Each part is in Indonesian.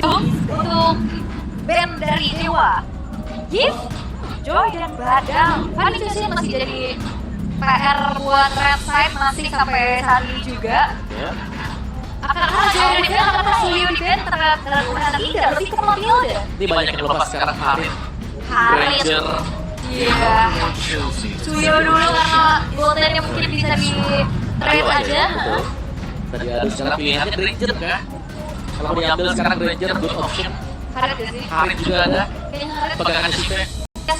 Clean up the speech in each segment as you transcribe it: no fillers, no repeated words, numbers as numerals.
Untuk band dari Dewa, Gift, Joy dan Badang. Kan itu sih masih jadi PR buat Red Side masih sampai saat ini juga. Apakah Joy dan Badang apakah Suyo di band terlalu tidak lebih ke Matilda? Ini banyak yang lepas sekarang Harit, Ranger. Iya. Suyo dulu karena goldennya mungkin bisa di trade aja. Betul. Tadi ada sekarang pilihannya Ranger kan? Kalau mau diambil sekarang Ranger good option. Harit gak sih? Harit juga ada. Kayaknya Harit Pegangan Shipe.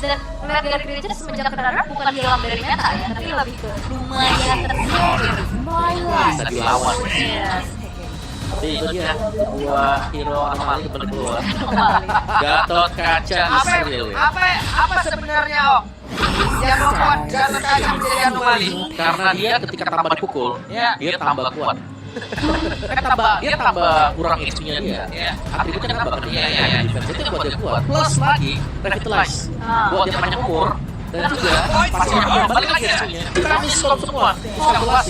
dan melihat dari Ranger semenjak kedatangan bukan hilang dari meta ya, tapi lebih ke lumayan tersindir. Bisa dilawan. Yes. Tapi itu dia dua hero anomali kembali keluar. Gatot Kaca Israel. Apa sebenarnya Om yang membuat Gatot Kaca menjadi anomali? Karena dia ketika tambah dipukul, Ya. dia tambah kuat. Dia tambah kurang HP-nya dia. Atributnya kan bakal dia defense itu buat dia kuat. Plus lagi revitalize buat dia panjang umur dan juga pasti balik lagi HP-nya. Kami stop semua.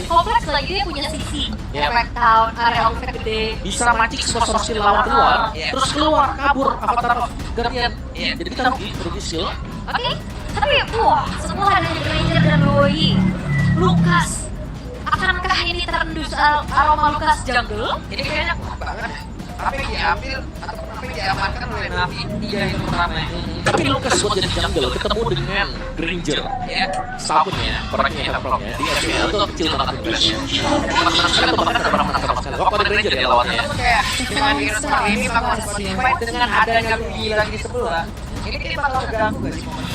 Kompleks lagi dia punya sisi Ya. efek town, area efek gede. Bisa mancing semua skill lawan keluar, terus keluar kabur avatar gantian. Jadi kita rugi skill. Oke, tapi wah setelah adanya Ranger dan Loi, Lukas, akankah ini terendus aroma Lukas jungle? Ini kayaknya kuat banget. Apa yang diambil atau apa yang diamankan oleh Navi 3 yang pertama ini? Tapi Lucas buat jadi jungle ketemu dengan Granger, sabunnya, perannya Hellfrognya di FPL itu kecil banget Lucasnya. Menang sekali atau bahkan tidak pernah menang sama sekali. Waktu ada Granger ya lawannya. Kayak dengan hero seperti ini bakal fight dengan adanya Rugi lagi di sebelah. Ini kayak bakal keganggu gak sih momen?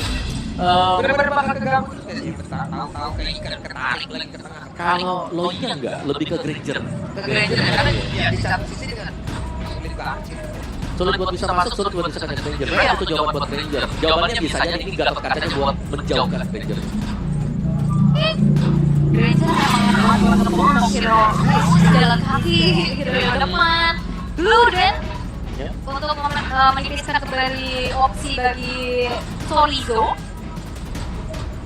Bener-bener bakal keganggu juga sih. Tahu-tahu kayak ikan ketarik lagi ke tengah. Kalau Loinya enggak, lebih ke Granger. Ke Granger karena ya di satu sisi dengan sulit banget sih. Sulit buat bisa masuk, sulit buat bisa dengan Granger. Nah, itu jawaban buat Granger. Jawabannya bisa aja ini Gatot Kacanya buat menjauhkan Granger. Granger memang memang hero jalan kaki, hero depan, blue dan untuk menipiskan kembali opsi bagi Solizo.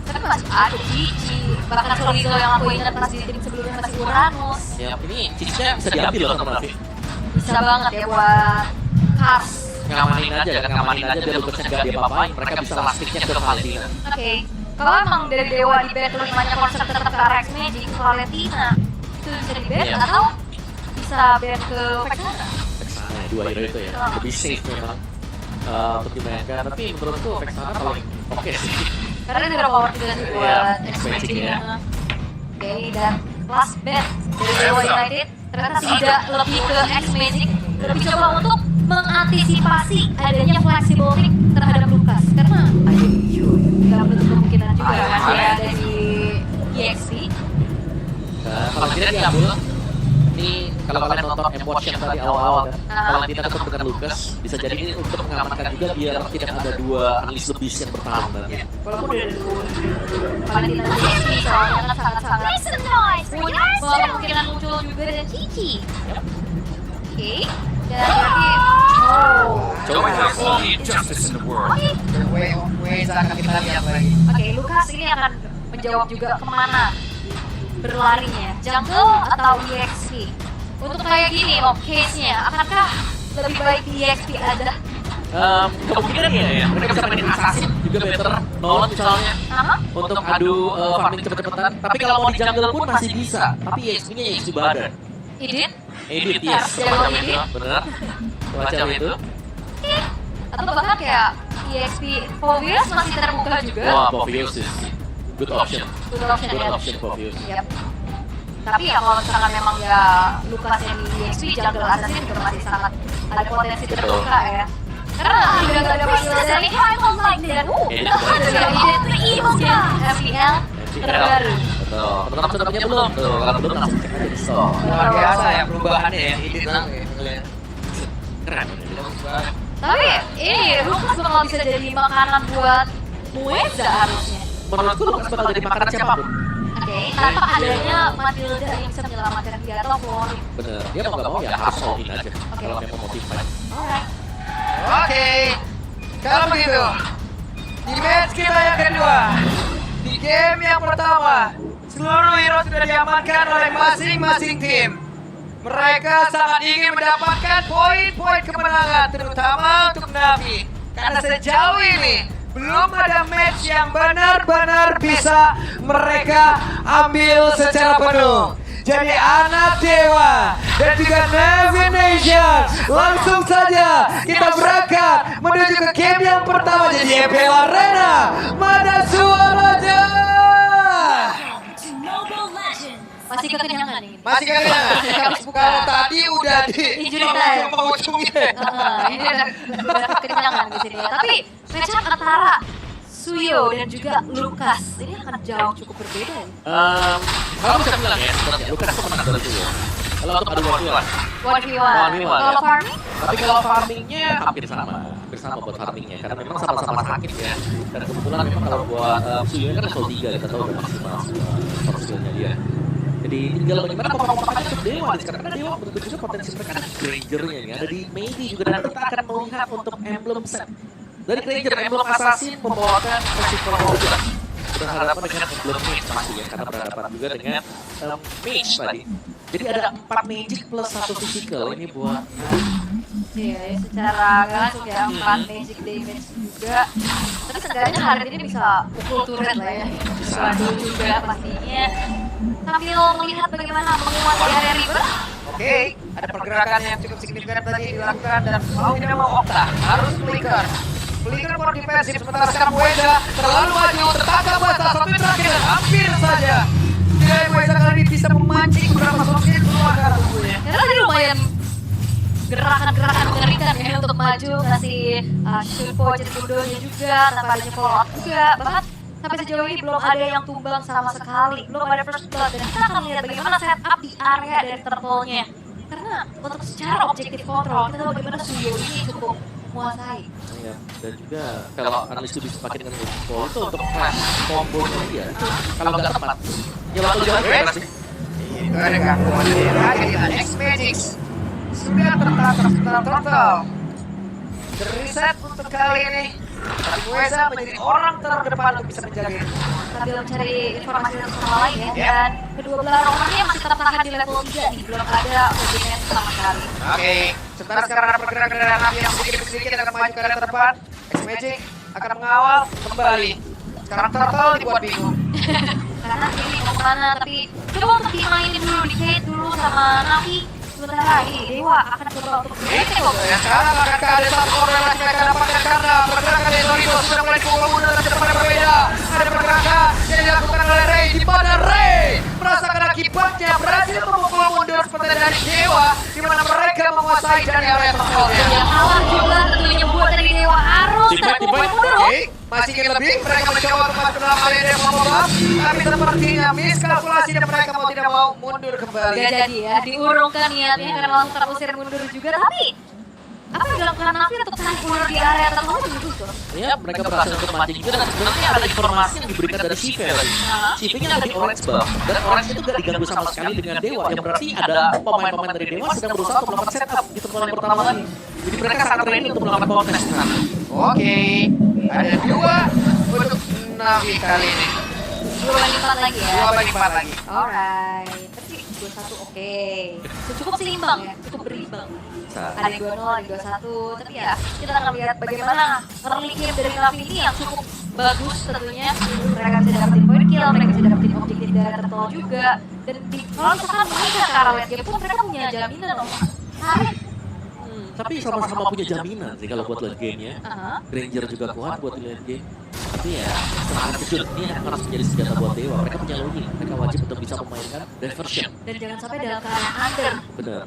Tapi masih ada Cici, bahkan Solizo yang aku ingat pas di tim sebelumnya masih Uranus. Ya, ini Cici-nya bisa diambil loh sama Navi. Bisa banget ya buat Cars. Ngamanin aja kan, ngamanin aja biar Lucasnya nggak dia apa-apain. Mereka bisa lastiknya ke Valentina. Oke, kalau emang dari Dewa di band limanya konsep tetap ke Rex Magic, Valentina itu bisa di band atau bisa band ke Vexana? Vexana ya, dua hero itu ya, lebih safe memang untuk dimainkan. Tapi menurutku Vexana paling oke sih. Karena dia power juga sih buat X Magic ya. Oke, dan last band dari Dewa United ternyata tidak lebih ke X Magic, lebih coba untuk mengantisipasi adanya flexible pick terhadap Lucas karena ada nggak menutup kemungkinan juga kan dia ada di EXP. Kalau tidak diambil, ini kalau kalian nonton Emotion yang tadi awal-awal kan, kalau tidak ketemu dengan Lucas, bisa jadi ini untuk mengamankan juga biar tidak ada dua analis lebih yang bertarung nanti. Walaupun udah Valentina di EXP soalnya kan sangat-sangat punya kemungkinan muncul juga dengan Cici. Oke, dan berarti Don't have all the injustice in the world. Akan kita lihat lagi. Oke, Lucas ini akan menjawab juga kemana berlarinya, jungle atau EXP? Untuk kayak gini, case-nya, akankah lebih baik di EXP aja? Kemungkinan ya, mereka bisa mainin assassin juga better, Nolan misalnya, untuk adu farming cepet-cepetan. Tapi kalau mau di jungle pun masih bisa, tapi EXP-nya EXP badan. Edit, yes, macam itu, bener, macam itu. Atau bahkan kayak EXP Phobius masih terbuka juga. Wah, Phobius is good option. Good option Good ya. option Phobius. Yep. Tapi ya kalau misalkan memang ya Lucas yang di EXP jungle assassin juga masih sangat ada potensi terbuka ya. Karena udah gak ada masalah dari dan dari FPL terbaru. Betul, teman-teman sudah punya belum? Tuh, kalau belum langsung cek aja di store. Luar biasa ya perubahannya ya. Ini Keren. Tapi ini Lucas bakal bisa jadi makanan buat Mueza harusnya. Menurutku Lucas bakal jadi makanan siapapun. Oke, tanpa adanya Matilda yang bisa menyelamatkan Gatot Flory. Bener, dia mau nggak mau ya harus all in aja. Kalau memang mau team fight. Alright. Oke, kalau begitu di match kita yang kedua, di game yang pertama, seluruh hero sudah diamankan oleh masing-masing tim. Mereka sangat ingin mendapatkan poin-poin kemenangan, terutama untuk Navi. Karena sejauh ini belum ada match yang benar-benar bisa mereka ambil secara penuh. Jadi anak dewa dan juga Navi Nation, langsung saja kita berangkat menuju ke game yang pertama di EPL Arena. Mana suaranya? Masih kekenyangan nih. Masih kekenyangan. Kalau tadi udah di Injury time. ujung-ujungnya. Ini udah kekenyangan di sini ya. Tapi match up antara Suyo dan juga Lukas ini akan jauh cukup berbeda ya. Kalau bisa bilang ya, sebenarnya Lukas itu menang dari itu. Kalau untuk adu one-on-one. 1v1. Kalau farming? Tapi kalau farmingnya hampir sama buat farmingnya karena memang sama-sama sakit ya. Dan kebetulan memang kalau buat Suyo kan level 3 kita tahu udah maksimal skillnya dia. Jadi tinggal bagaimana pemain-pemain untuk Dewa karena Dewa menurut juga potensi mereka ada Granger-nya ya. Ada di Maybe juga dan kita akan melihat untuk emblem set dari Granger, emblem assassin membawakan festival juga. Berhadapan dengan emblem mage masih ya karena berhadapan juga dengan mage tadi. Jadi ada 4 magic plus 1 physical ini buat Iya, secara langsung ya 4 magic damage juga. Tapi seenggaknya hari ini bisa pukul turret lah ya. Bisa juga pastinya. Sambil melihat bagaimana menguat di area river. Oke, ada pergerakan yang cukup signifikan tadi dilakukan dan mau tidak mau Okta harus flicker. Flicker for defensif sementara sekarang Weda terlalu maju tertangkap basah satu terakhir dan hampir saja. Tidak Weda kali ini bisa memancing beberapa sosok keluar dari tubuhnya. Karena tadi lumayan gerakan-gerakan mengerikan ya untuk maju ngasih shoot point mundonya juga tanpa adanya follow up juga. Bahkan sampai sejauh ini belum ada yang tumbang sama sekali, belum ada first blood dan kita akan lihat bagaimana setup di area dari turtle-nya. Karena untuk secara objektif kontrol kita tahu bagaimana Suyo ini cukup menguasai. ya. Dan juga kalau analis itu bisa pakai dengan Ball itu untuk flash combo-nya dia. Kalau nggak tepat, ya waktu jalan bebas sih. Itu ada gangguan lagi dengan X-Magix. Sudah tertangkap setelah total. Reset untuk kali ini. Tapi Weza menjadi orang terdepan untuk bisa menjaga ini. Sambil mencari informasi dari sama lain ya, dan kedua belah romernya masih tetap tahan di level 3 nih, belum ada hubungan sama sekali. Oke, sebentar sekarang ada pergerakan dari Navi yang sedikit-sedikit akan maju ke arah terdepan. X-Magic akan mengawal kembali. Sekarang Turtle dibuat bingung. Karena ini mau kemana, tapi coba untuk dimainin dulu, di-hate dulu sama Navi. Sementara ini Dewa akan coba untuk Itu ya, sekarang akan ada satu orang yang masih mereka dapatkan karena pergerakan dari Torino sudah mulai pukul mundur dan depan berbeda. Ada pergerakan yang dilakukan oleh Ray, di mana Ray merasakan akibatnya berhasil memukul mundur seperti dari Dewa, di mana mereka menguasai dari area kontrolnya. yang kalah juga tentunya buat dari Dewa harus dan membuat mundur. Oke, masih ingin lebih, mereka mencoba untuk masuk ke dalam area yang mau tapi sepertinya miskalkulasi dan mereka mau tidak mau mundur kembali. Gak jadi ya, diurungkan niatnya karena langsung terusir mundur juga. Tapi apa yang dilakukan Navi untuk tahan mundur di area tertentu bagus tuh. Ya, mereka berhasil untuk mati juga dan sebenarnya ada informasi yang diberikan dari Shive lagi. Shive-nya ada di Orange buff dan Orange itu gak diganggu sama sekali dengan Dewa. Yang berarti ada pemain-pemain dari Dewa sedang berusaha untuk melakukan setup di pertemuan yang pertama tadi. Jadi mereka sangat ready untuk melakukan power test sekarang. Oke, ada 2 untuk Navi kali ini. 2 banding 4 lagi ya. 2 banding 4 lagi. Alright, tapi 2-1 oke. Cukup seimbang ya, cukup berimbang. Ada 2-0, ada 2-1, tapi ya kita akan lihat bagaimana early game dari Navi ini yang cukup bagus tentunya. Mereka bisa dapetin point kill, mereka bisa dapetin objektif dari turtle juga. Dan kalau misalkan mereka ke arah late game pun mereka punya jaminan loh. Tarik. Tapi sama-sama punya jaminan sih kalau buat late game-nya. Granger juga kuat buat late game. Tapi ya, serangan kejut ini harus menjadi senjata buat Dewa. Mereka punya Luni, mereka wajib untuk bisa memainkan diversion. Dan jangan sampai dalam keadaan under. Bener.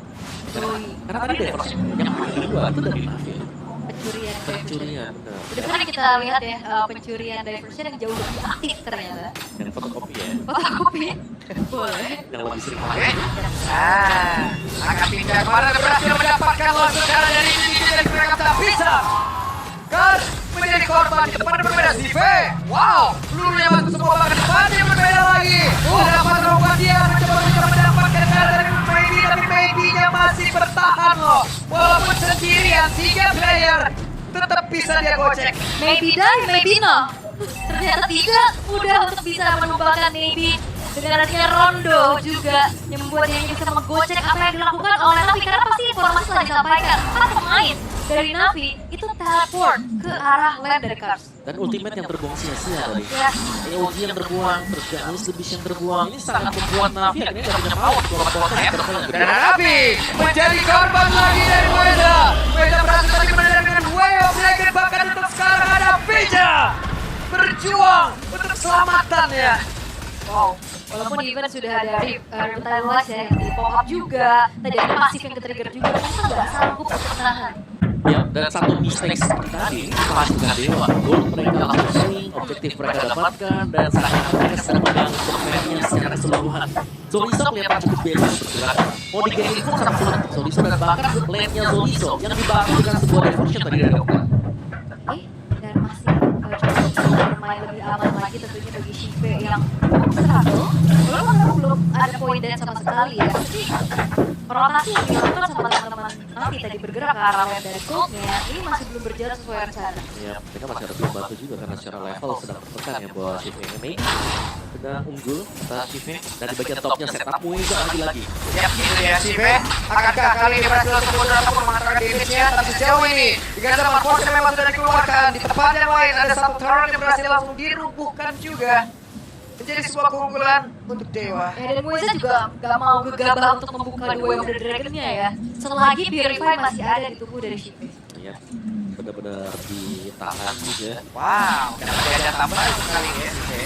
Joy. Karena tadi diversion yang kedua itu dari Navi. Pencurian. Pencurian, bener. Sebenarnya kita lihat ya pencurian diversion yang jauh lebih aktif ternyata. Yang fotokopi ya, Fotokopi boleh. yang lebih sering Oke. main. Akan pindah kemana dan berhasil mendapatkan langsung darah dari ini dan mereka tak bisa. Kan menjadi korban di depan berbeda Zive. Wow, pelurunya masuk semua bahkan depan yang berbeda lagi. Dapat membuat dia mencoba mendapatkan darah dari Maybe, tapi Maybe-nya masih bertahan loh. Walaupun sendirian 3 player tetap bisa dia gocek. Maybe die, maybe no. Ternyata tidak mudah untuk bisa menumbangkan maybe. dengan adanya Rondo juga yang membuat dia bisa menggocek apa yang dilakukan oleh Navi, karena pasti informasi telah disampaikan 4 pemain dari Navi itu teleport ke arah lane dari Cars. Dan ultimate yang terbuang sia-sia tadi. Ya, EOG yang terbuang, terus Ganglis lebih yang terbuang. Ini sangat membuat Navi akhirnya gak punya power. Dan Navi menjadi korban lagi dari Weda. Weda berhasil tadi menang dengan Way of Dragon, bahkan untuk sekarang ada Vija berjuang untuk keselamatannya. wow. Walaupun event sudah ada revitalize ya, yang di pop up juga, tadi ada pasif yang ke-trigger juga, mereka nggak sanggup untuk menahan. Ya, dan satu mistake tadi pas dengan Dewa. Gold mereka langsung swing, objektif mereka dapatkan, dan sekarang mereka sedang membangun permainannya secara keseluruhan. Zolizo kelihatan cukup bebas bergerak. Mau di-game pun sangat sulit untuk Zolizo, dan bahkan lane-nya Zolizo yang dibangun dengan sebuah diversion tadi dari Dokter. Dan masih coba bermain lebih aman lagi tentunya bagi Shive yang struggle. Walaupun belum ada poin dan sama sekali ya, tapi rotasi yang dilakukan sama teman-teman nanti tadi bergerak ke arah lane dari goldnya ini masih belum berjalan sesuai rencana. Ya, mereka masih harus membantu juga karena secara level sedang tertekan ya buat Shive MMA. Sedang unggul atas Shive, dan di bagian topnya setup Muiza lagi-lagi. Yap, itu dia Shive. Akankah kali ini berhasil untuk mundur ataupun mengatakan damage-nya? Tapi sejauh ini, jika zaman force yang memang sudah dikeluarkan, di tempat yang lain ada satu turret yang berhasil langsung dirubuhkan juga. Menjadi sebuah keunggulan untuk Dewa. Ya, dan Muiza juga gak mau gegabah untuk membuka dua of the Dragon-nya ya, selagi Purify masih ada di tubuh dari Shive. Ya, benar-benar ditahan juga. Wow, kenapa ada tambahan sekali ya Shive.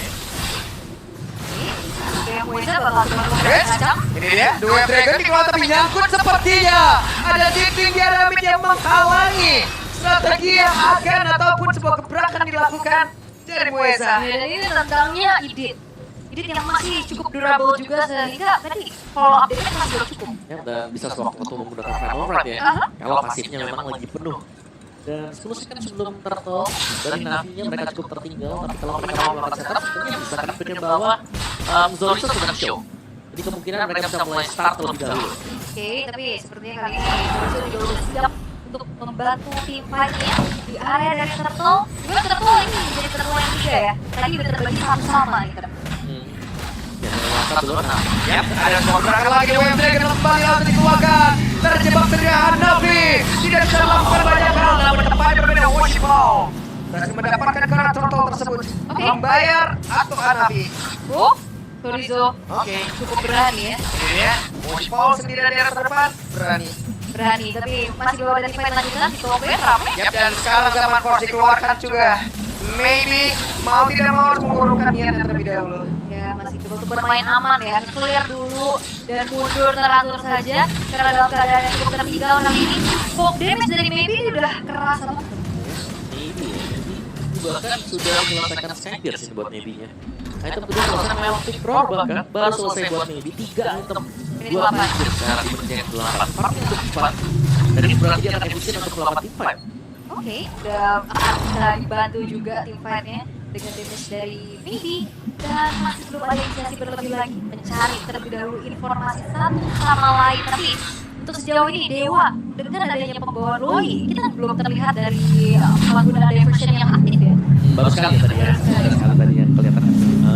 Oke, Muiza bakal Guys, ini dia, dua Dragon dikeluar tapi nyangkut sepertinya. Ada dinding di Aramid yang menghalangi strategi yang akan ataupun sebuah gebrakan dilakukan dari Mueza. Ya, dan ini tentangnya Idit yang masih cukup durable juga sehingga tadi follow up damage masih cukup. Ya, dan bisa sewaktu menggunakan Final Ride ya. Kalau pasifnya memang lagi penuh. Dan 10 second sebelum turtle dari Navi-nya mereka cukup tertinggal. Tapi kalau mereka mau melakukan setup, sebenarnya bisa kan pikir bahwa Zolizo sudah show. Jadi kemungkinan mereka bisa mulai start terlebih dahulu. Oke, tapi sepertinya kali ini Zolizo juga udah siap untuk membantu tim fight-nya di area dari turtle. Juga turtle ini menjadi turtle yang tiga ya. Tadi udah terbagi satu sama nih turtle. Ya, start dulu. Nah, Yap, ada sebuah gerakan lagi Wave Dragon kembali langsung dikeluarkan. Terjebak sendiri Hanafi. Tidak bisa melakukan banyak hal, namun tempatnya berbeda Worship Ball. Berhasil mendapatkan karat turtle tersebut. Membayar atau Hanafi. Oh, Zolizo Oke, cukup berani ya. ini dia. Worship Ball sendiri di arah terdepan. Berani, tapi masih belum ada fight lanjutan di top lane rame. Yap, dan sekarang zaman force dikeluarkan juga. Maybe mau tidak mau harus mengurungkan niatnya terlebih dahulu. Ya, masih coba untuk bermain aman ya, clear dulu dan mundur teratur saja karena dalam keadaan yang cukup tertinggal kali ini. Poke damage dari Maybe udah kerasa banget. Maybe ya, Maybe bahkan sudah menyelesaikan Skypierce ini buat Maybe-nya. Item kedua selesai Melting Roar bahkan baru selesai buat Maybe 3 item. Menit 2 8. menit sekarang di menit 8. Tapi untuk 4. Dan ini berarti dia akan efisien untuk melawan team fight. Oke, udah akan bisa dibantu juga tim fight-nya dengan damage dari Maybe dan masih belum ada inisiasi berlebih lagi mencari terlebih dahulu informasi satu sama lain. Tapi untuk sejauh ini Dewa dengan adanya pembawaan Loi kita belum terlihat dari penggunaan diversion yang aktif ya. Bagus sekali tadi ya. Bagus sekali tadi yang kelihatan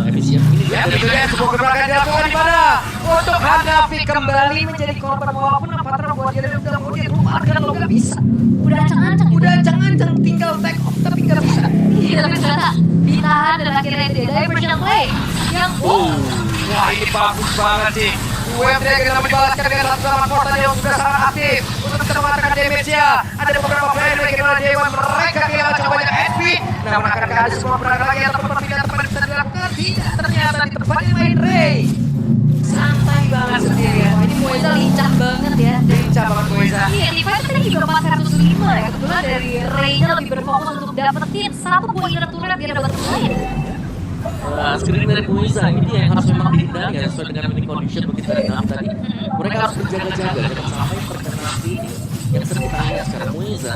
efisien. Ini dia. Ya, itu dia sebuah gebrakan dilakukan di mana? Untuk Hanafi kembali menjadi korban walaupun Patra buat dia dan udah mau dia keluarkan lo gak bisa. Udah ancang-ancang Udah ancang-ancang tinggal take off tapi gak bisa. Iya, tapi ternyata ditahan dan akhirnya dia diversion play yang Wah, ini bagus banget sih. Wave Dragon yang membalaskan dengan satu zaman force tadi yang sudah sangat aktif untuk bisa mengatakan damage-nya. Ada beberapa player yang kira Dewa mereka kehilangan cukup banyak HP. Namun akankah ada sebuah perang lagi atau tidak tepat bisa dilakukan? Tidak, ternyata di tempat yang main Ray. Santai banget sendiri ya. ini Muiza lincah banget ya. Lincah banget Muiza. Iya, di fight tadi juga 405 ya. Kebetulan dari Ray-nya lebih berfokus untuk dapetin satu poin turret biar dapat poin. Screen dari Muiza ini yang harus memang dihindari ya sesuai dengan winning condition begitu dari Navi tadi. Mereka harus berjaga-jaga jangan sampai terkena screen yang sering kita lihat secara Muiza.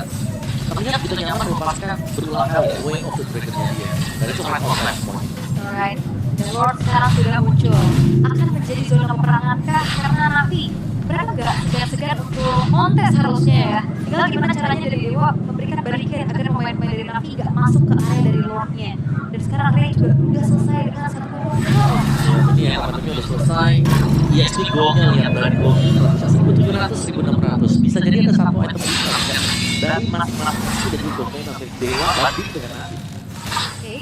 Terlihat begitu nyaman melepaskan berulang kali Way of the Dragon-nya dia. Dan itu sangat offline semua. Alright, dan Lord sekarang sudah muncul. Akan menjadi zona peperangan kah? Karena Navi berapa nggak segan-segan untuk kontes harusnya ya. Tinggal gimana caranya dari Dewa memberikan barricade agar pemain-pemain dari Navi nggak masuk ke area dari Lordnya. Dan sekarang Ray juga udah selesai dengan satu gol. Ini yang tentunya selesai. EXP goalnya lihat dari goalnya kalau bisa 1.700, 1.600. Bisa jadi ada satu item bisa kan? Dari masing-masing dan juga domain hampir Dewa banding dengan Navi. Oke.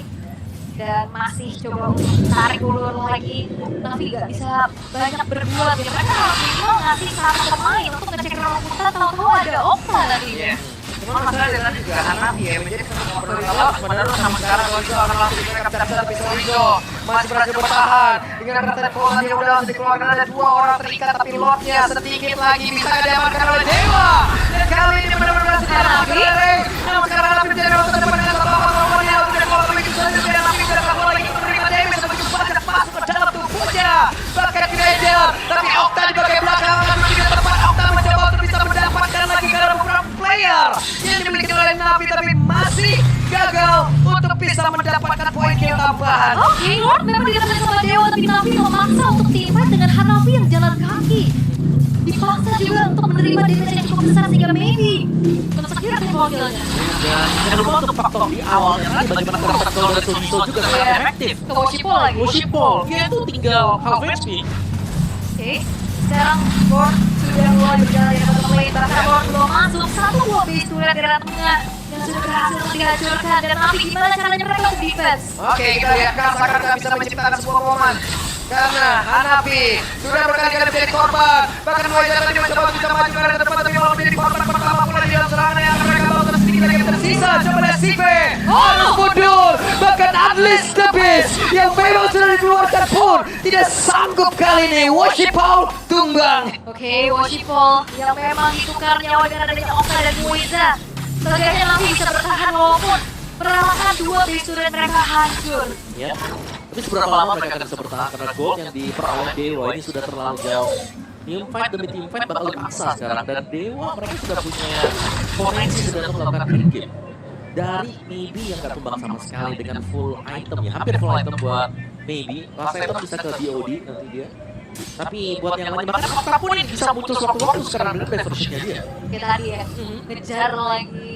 Dan masih coba untuk tarik ulur lagi. Navi gak bisa banyak berbuat ya. Mereka harus minimal ngasih satu pemain untuk ngecek rambutan. Tahu-tahu ada Opta tadinya. Cuma masalah dengan juga Hanafi ya, menjadi semua berlalu sebenarnya sama sekarang kalau itu akan langsung mereka bisa pisau hijau masih berhasil bertahan dengan kertas pola yang udah langsung dikeluarkan ada 2 orang terikat tapi lotnya sedikit lagi bisa diamankan oleh Dewa dan kali ini benar-benar berhasil diamankan namun sekarang Hanafi menjadi orang terdepan dengan lawan-lawannya untuk pola begitu saja dan Hanafi tidak lagi menerima damage begitu banyak masuk ke dalam tubuhnya bahkan Greater tapi Okta di bagian belakang tapi tidak tepat Okta mencoba untuk bisa mendapatkan lagi karena beberapa player yang dimiliki oleh Navi tapi masih gagal untuk bisa mendapatkan poin kill tambahan. Oke, Lord memang dikatakan sama Dewa tapi Navi memaksa untuk teamfight dengan Hanafi yang jalan kaki. Dipaksa juga untuk menerima damage yang cukup besar sehingga maybe secure poin killnya. Dan jangan lupa untuk faktor di awalnya tadi bagaimana karakter Gold dan Sumiso juga sangat efektif. Ke Woshipol lagi. Woshipol, dia itu tinggal half HP. Oke, sekarang Lord sudah mulai berjalan di dalam lane. Bahkan Lord belum masuk. 1 base turret di arah tengah yang sudah berhasil untuk dihancurkan. Dan Navi gimana caranya mereka untuk defense? Oke, kita lihat Karsaka bisa menciptakan sebuah momen karena Hanafi sudah berkali-kali menjadi korban. Bahkan Wajah tadi mencoba bisa maju ke arah depan tapi malah menjadi korban pertama pula di dalam serangan yang mereka lakukan sedikit lagi yang tersisa. Coba lihat Sive harus mundur. Bahkan Atlas the Beast yang memang sudah dikeluarkan pun tidak sanggup kali ini. Woshipol tumbang. Oke, Woshipol yang memang ditukar nyawa dengan adanya Okta dan Muiza. Setidaknya Navi bisa bertahan walaupun perlahan 2 base turret mereka hancur. Ya. Tapi seberapa lama mereka akan bisa bertahan karena gold yang diperoleh Dewa ini sudah terlalu jauh. Team fight demi team fight bakal dipaksa sekarang dan Dewa mereka sudah punya potensi sudah untuk melakukan clean game. Dari maybe yang gak tumbang sama sekali dengan full item ya, hampir full item buat maybe. Last item bisa ke DOD nanti dia. Tapi buat yang lain bahkan Okta pun ini bisa muncul sewaktu-waktu sekarang dengan best versionnya dia. Kita tadi ya, ngejar lagi.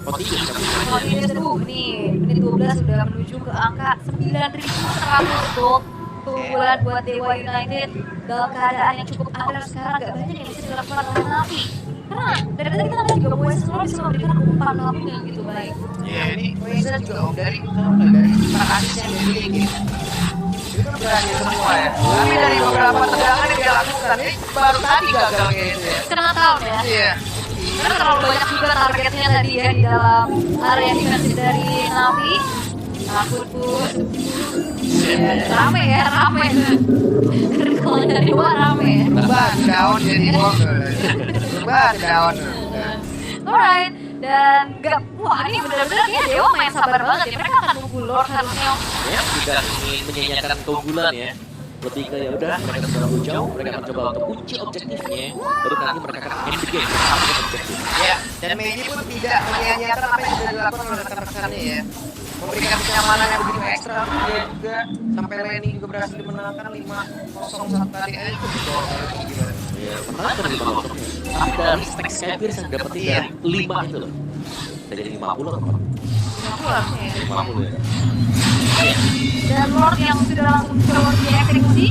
Continuous tapi. Continuous nih, menit 12 sudah menuju ke angka 9.100 gold keunggulan buat Dewa United dalam keadaan yang cukup under sekarang. Gak banyak yang bisa dilakukan oleh Navi karena dari tadi kita lihat juga Moises selalu bisa memberikan umpan lambung yang gitu baik. Ya ini Moises juga dari sifat asis yang dimiliki itu berhasil semua ya. Tapi dari beberapa tendangan yang dia lakukan ini baru tadi gagal kayak gitu ya. Setengah tahun ya. Iya. Karena terlalu banyak juga targetnya tadi ya di dalam area defensif dari Navi. Takut pun. Rame ya, rame. Kalau dari luar rame ya. Berubah daun jadi bom. Berubah daun. Alright, dan wah ini benar-benar kayak Dewa main sabar banget ya. Mereka akan nunggu Lord harusnya. Ya, tidak ingin menyanyiakan keunggulan ya. Lebih ke ya udah mereka terlalu jauh, mereka akan coba untuk kunci objektifnya, baru nanti mereka akan end the game sampai objektif. Ya, dan Medi pun tidak menyia-nyiakan apa yang sudah dilakukan oleh rekan-rekannya ya. Memberikan kenyamanan yang begitu ekstra untuk dia juga sampai Lenny juga berhasil dimenangkan 5-0 tadi aja itu gimana? Ya, menang kan 5-0. Tapi dari stack Skypiers yang dapetin dari 5 itu loh. Udah jadi 50 atau apa? 50 harusnya ya. 50 ya. Dan Lord yang sudah langsung coba dieksekusi.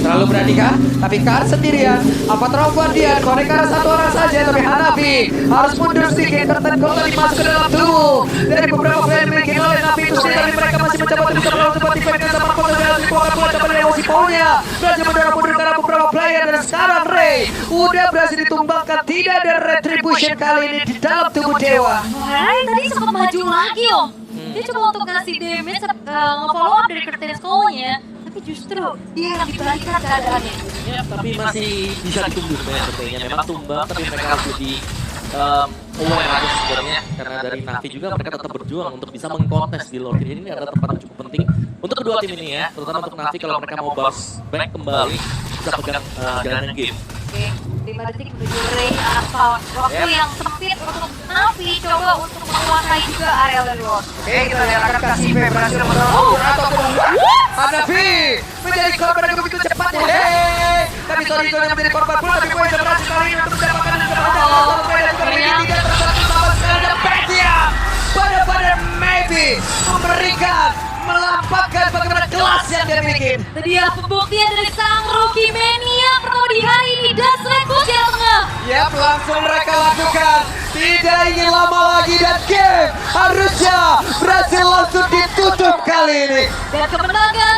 Terlalu berani kah? Tapi Kar sendirian. Apa terlalu dia? Korek Kar 1 orang saja. Tapi Hanafi harus mundur sedikit. Kertan gol tadi masuk ke dalam tubuh. Dari beberapa player memiliki oleh Hanafi itu sendiri. Tapi mereka masih mencoba untuk melakukan sebuah defense sama kota dalam dikuakan bola dapat dari Woshipolnya. Berhasil mendorong mundur karena beberapa player. Dan sekarang Ray udah berhasil ditumbangkan. Tidak ada retribution kali ini di dalam tubuh Dewa. Wah, tadi sempat maju lagi om. Dia coba untuk ngasih damage, nge-follow up dari curtain skull-nya. Tapi justru dia yang dibalikkan keadaannya. Ya, tapi masih bisa ditunggu sebenarnya. Memang tumbang, tapi mereka harus lebih aware aja sebenarnya. Karena dari Navi juga mereka tetap berjuang untuk bisa mengkontes di Lord. Jadi ini adalah tempat yang cukup penting untuk kedua tim ini ya. Terutama untuk Navi kalau mereka mau bounce back kembali, bisa pegang jalanan game. Oke, 5 detik menuju Ray Asphalt. Waktu yang sempit untuk Navi coba untuk menguasai juga area Lord. Oke, kita lihat apakah Sive berhasil mendorong ataupun Hanafi menjadi korban yang begitu cepat ya. Tapi sorry yang menjadi korban pula, tapi poin berhasil kali ini untuk mendapatkan dan tidak tersatu sama sekali dan Petia pada maybe memberikan melampaukan bagaimana kelas yang dia bikin. Itu dia pembuktian dari sang rookie mania pertama di hari ini. Dan Red Bull yang tengah. Yap, langsung mereka lakukan. Tidak ingin lama lagi dan game harusnya berhasil langsung ditutup kali ini. Dan kemenangan